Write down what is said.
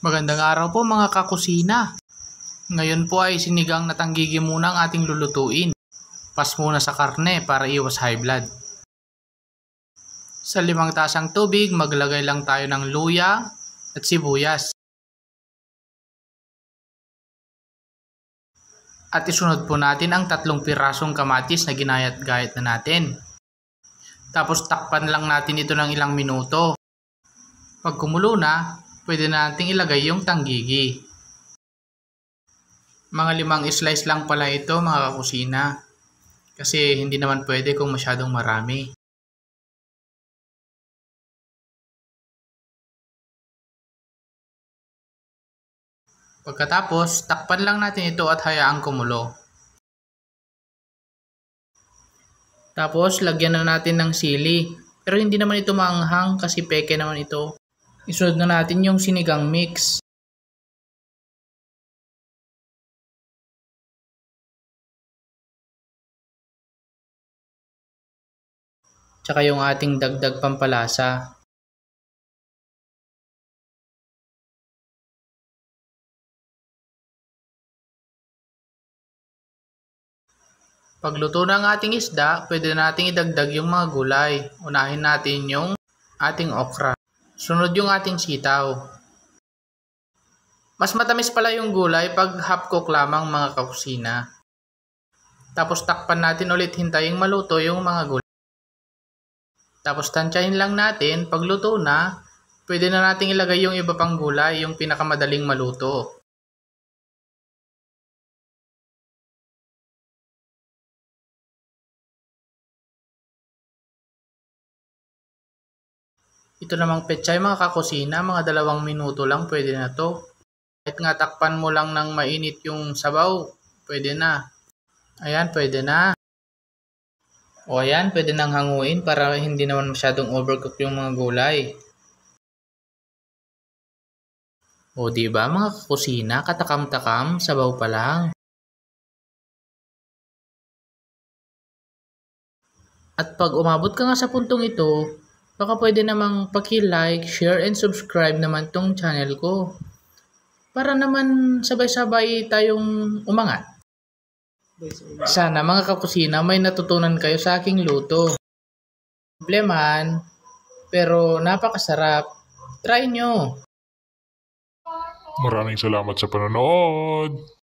Magandang araw po mga kakusina. Ngayon po ay sinigang na tanggigi muna ang ating lulutuin. Pas muna sa karne para iwas high blood. Sa 5 tasang tubig, maglagay lang tayo ng luya at sibuyas. At isunod po natin ang 3 pirasong kamatis na ginayat-gayat na natin. Tapos takpan lang natin ito ng ilang minuto. Pag kumulo na, pwede nating ilagay yung tanggigi. Mga 5 slice lang pala ito mga kakusina. Kasi hindi naman pwede kung masyadong marami. Pagkatapos, takpan lang natin ito at hayaang kumulo. Tapos, lagyan na natin ng sili. Pero hindi naman ito maanghang kasi peke naman ito. Isunod na natin yung sinigang mix. Tsaka yung ating dagdag pampalasa. Pagluto ng ating isda, pwede nating idagdag yung mga gulay. Unahin natin yung ating okra. Sunod yung ating sitaw. Mas matamis pala yung gulay pag half cook lamang mga kakusina. Tapos takpan natin ulit, hintayin maluto yung mga gulay. Tapos tansyahin lang natin, pag luto na, pwede na nating ilagay yung iba pang gulay, yung pinakamadaling maluto. Ito namang pechay mga kakusina, mga 2 minuto lang pwede na to. Kahit nga takpan mo lang ng mainit yung sabaw, pwede na. Ayan, pwede na. O ayan, pwede nang hanguin para hindi naman masyadong overcook yung mga gulay. O diba mga kakusina, katakam-takam, sabaw pa lang. At pag umabot ka nga sa puntong ito, baka pwede namang paki-like, share, and subscribe naman tong channel ko. Para naman sabay-sabay tayong umangat. Sana mga kakusina may natutunan kayo sa aking luto. Problemahan, pero napakasarap. Try nyo! Maraming salamat sa panonood!